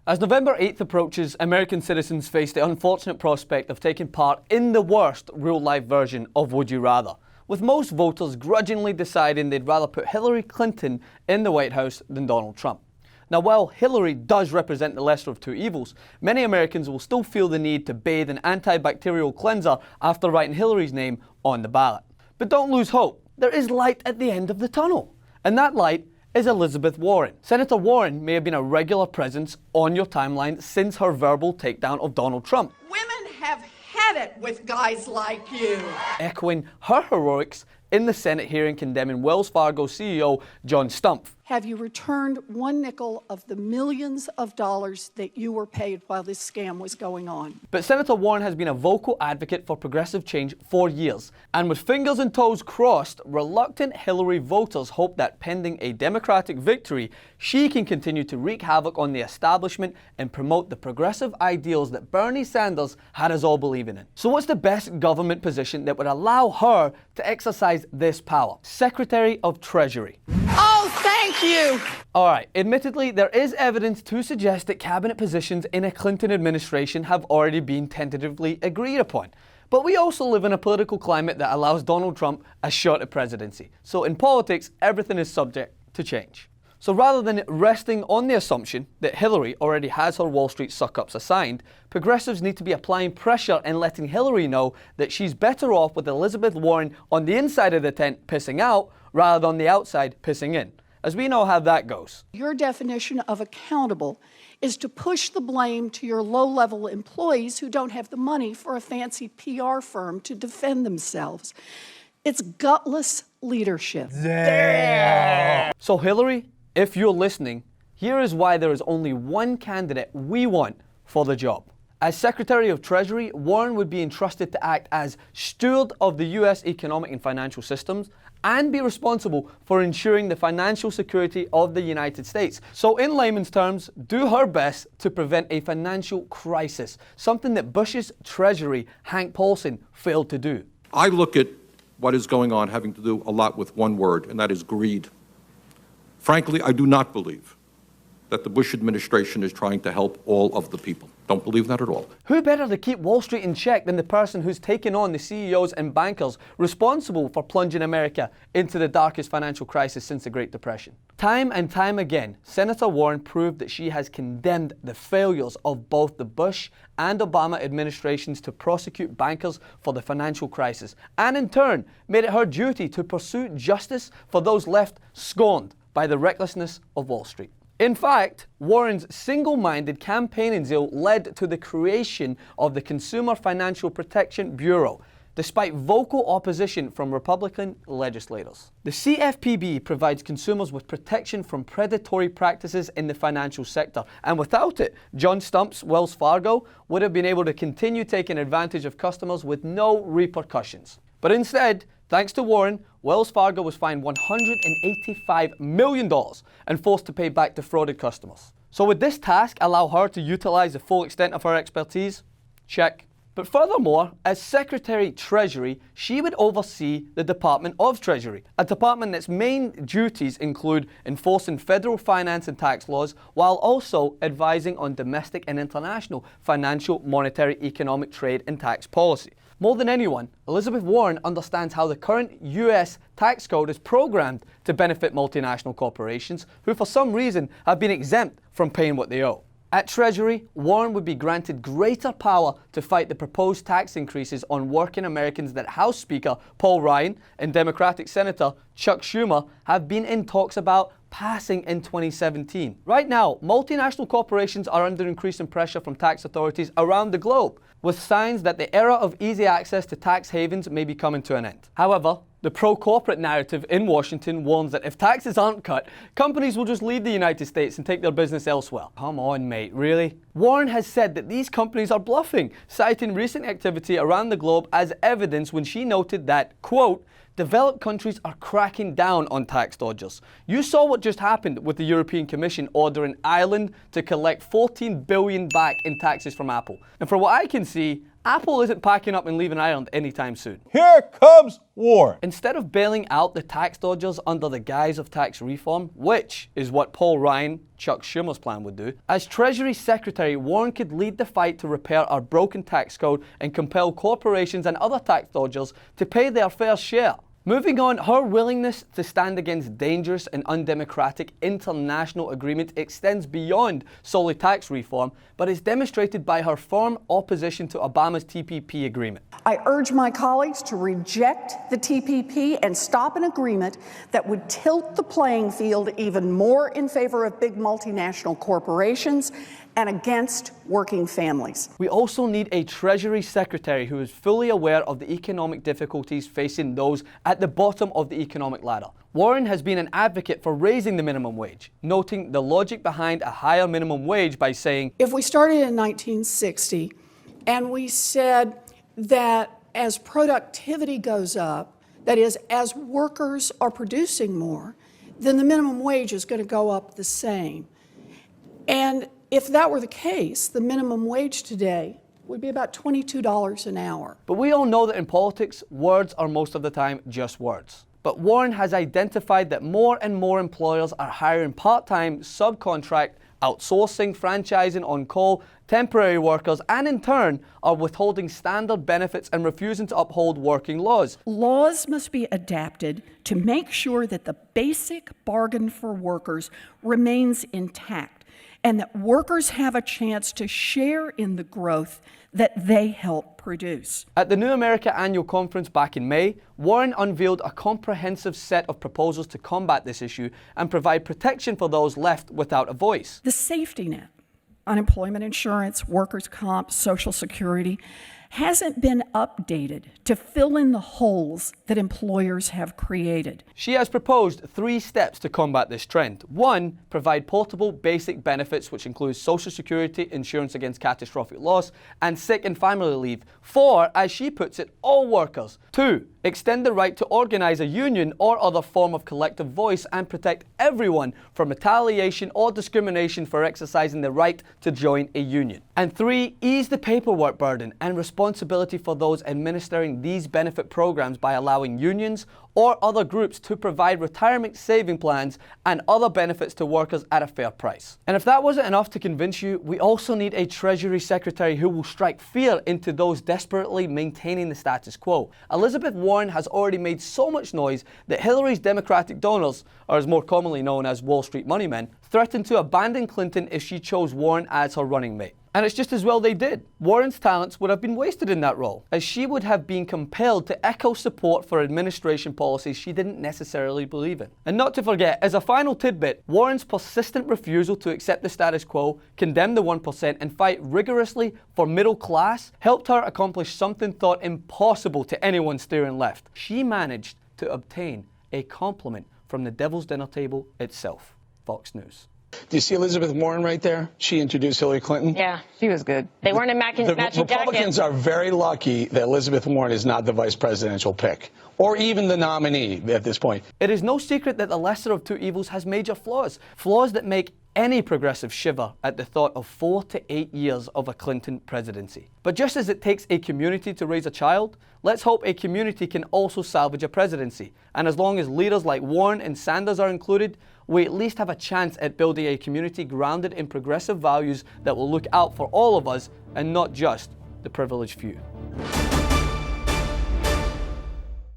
As November 8th approaches, American citizens face the unfortunate prospect of taking part in the worst real-life version of Would You Rather, with most voters grudgingly deciding they'd rather put Hillary Clinton in the White House than Donald Trump. Now, while Hillary does represent the lesser of two evils, many Americans will still feel the need to bathe in antibacterial cleanser after writing Hillary's name on the ballot. But don't lose hope. There is light at the end of the tunnel. And that light is Elizabeth Warren. Senator Warren may have been a regular presence on your timeline since her verbal takedown of Donald Trump. Women have had it with guys like you. Echoing her heroics in the Senate hearing condemning Wells Fargo CEO John Stumpf. Have you returned one nickel of the millions of dollars that you were paid while this scam was going on? But Senator Warren has been a vocal advocate for progressive change for years. And with fingers and toes crossed, reluctant Hillary voters hope that pending a Democratic victory, she can continue to wreak havoc on the establishment and promote the progressive ideals that Bernie Sanders had us all believing in. So what's the best government position that would allow her to exercise this power? Secretary of Treasury. Oh, thank you. Alright, admittedly, there is evidence to suggest that cabinet positions in a Clinton administration have already been tentatively agreed upon. But we also live in a political climate that allows Donald Trump a shot at presidency. So in politics, everything is subject to change. So rather than resting on the assumption that Hillary already has her Wall Street suck-ups assigned, progressives need to be applying pressure and letting Hillary know that she's better off with Elizabeth Warren on the inside of the tent pissing out rather than on the outside pissing in. As we know how that goes. Your definition of accountable is to push the blame to your low-level employees who don't have the money for a fancy PR firm to defend themselves. It's gutless leadership. Damn. So Hillary, if you're listening, here is why there is only one candidate we want for the job. As Secretary of Treasury, Warren would be entrusted to act as steward of the US economic and financial systems and be responsible for ensuring the financial security of the United States. So in layman's terms, do her best to prevent a financial crisis, something that Bush's Treasury, Hank Paulson, failed to do. I look at what is going on having to do a lot with one word, and that is greed. Frankly, I do not believe that the Bush administration is trying to help all of the people. Don't believe that at all. Who better to keep Wall Street in check than the person who's taken on the CEOs and bankers responsible for plunging America into the darkest financial crisis since the Great Depression? Time and time again, Senator Warren proved that she has condemned the failures of both the Bush and Obama administrations to prosecute bankers for the financial crisis, and in turn made it her duty to pursue justice for those left scorned by the recklessness of Wall Street. In fact, Warren's single-minded campaigning zeal led to the creation of the Consumer Financial Protection Bureau, despite vocal opposition from Republican legislators. The CFPB provides consumers with protection from predatory practices in the financial sector, and without it, John Stumpf's Wells Fargo would have been able to continue taking advantage of customers with no repercussions. But instead, thanks to Warren, Wells Fargo was fined $185 million and forced to pay back defrauded customers. So would this task allow her to utilize the full extent of her expertise? Check. But furthermore, as Secretary Treasury, she would oversee the Department of Treasury, a department that's main duties include enforcing federal finance and tax laws, while also advising on domestic and international financial, monetary, economic, trade, and tax policy. More than anyone, Elizabeth Warren understands how the current US tax code is programmed to benefit multinational corporations who for some reason have been exempt from paying what they owe. At Treasury, Warren would be granted greater power to fight the proposed tax increases on working Americans that House Speaker Paul Ryan and Democratic Senator Chuck Schumer have been in talks about passing in 2017. Right now, multinational corporations are under increasing pressure from tax authorities around the globe, with signs that the era of easy access to tax havens may be coming to an end. However, the pro-corporate narrative in Washington warns that if taxes aren't cut, companies will just leave the United States and take their business elsewhere. Come on, mate, really? Warren has said that these companies are bluffing, citing recent activity around the globe as evidence when she noted that, quote, developed countries are cracking down on tax dodgers. You saw what just happened with the European Commission ordering Ireland to collect $14 billion back in taxes from Apple. And for what I can see, Apple isn't packing up and leaving Ireland anytime soon. Here comes Warren. Instead of bailing out the tax dodgers under the guise of tax reform, which is what Paul Ryan, Chuck Schumer's plan would do, as Treasury Secretary, Warren could lead the fight to repair our broken tax code and compel corporations and other tax dodgers to pay their fair share. Moving on, her willingness to stand against dangerous and undemocratic international agreements extends beyond solely tax reform, but is demonstrated by her firm opposition to Obama's TPP agreement. I urge my colleagues to reject the TPP and stop an agreement that would tilt the playing field even more in favor of big multinational corporations and against working families. We also need a Treasury Secretary who is fully aware of the economic difficulties facing those at the bottom of the economic ladder. Warren has been an advocate for raising the minimum wage, noting the logic behind a higher minimum wage by saying, if we started in 1960 and we said that as productivity goes up, that is, as workers are producing more, then the minimum wage is going to go up the same. And if that were the case, the minimum wage today would be about $22 an hour. But we all know that in politics, words are most of the time just words. But Warren has identified that more and more employers are hiring part-time, subcontract, outsourcing, franchising, on-call, temporary workers, and in turn are withholding standard benefits and refusing to uphold working laws. Laws must be adapted to make sure that the basic bargain for workers remains intact, and that workers have a chance to share in the growth that they help produce. At the New America Annual Conference back in May, Warren unveiled a comprehensive set of proposals to combat this issue and provide protection for those left without a voice. The safety net, unemployment insurance, workers' comp, Social Security, hasn't been updated to fill in the holes that employers have created. She has proposed 3 steps to combat this trend. 1, provide portable basic benefits, which includes Social Security, insurance against catastrophic loss, and sick and family leave for, as she puts it, all workers. 2, extend the right to organize a union or other form of collective voice and protect everyone from retaliation or discrimination for exercising the right to join a union. And 3, ease the paperwork burden and responsibility for those administering these benefit programs by allowing unions or other groups to provide retirement saving plans and other benefits to workers at a fair price. And if that wasn't enough to convince you, we also need a Treasury Secretary who will strike fear into those desperately maintaining the status quo. Elizabeth Warren has already made so much noise that Hillary's Democratic donors, or as more commonly known as Wall Street money men, threatened to abandon Clinton if she chose Warren as her running mate. And it's just as well they did. Warren's talents would have been wasted in that role, as she would have been compelled to echo support for administration policies she didn't necessarily believe in. And not to forget, as a final tidbit, Warren's persistent refusal to accept the status quo, condemn the 1%, and fight rigorously for middle class helped her accomplish something thought impossible to anyone steering left. She managed to obtain a compliment from the devil's dinner table itself. Fox News. Do you see Elizabeth Warren right there? She introduced Hillary Clinton. Yeah, she was good. They weren't in matching jackets. The Republicans are very lucky that Elizabeth Warren is not the vice presidential pick, or even the nominee at this point. It is no secret that the lesser of two evils has major flaws. Flaws that make any progressive shiver at the thought of 4 to 8 years of a Clinton presidency. But just as it takes a community to raise a child, let's hope a community can also salvage a presidency. And as long as leaders like Warren and Sanders are included, we at least have a chance at building a community grounded in progressive values that will look out for all of us and not just the privileged few.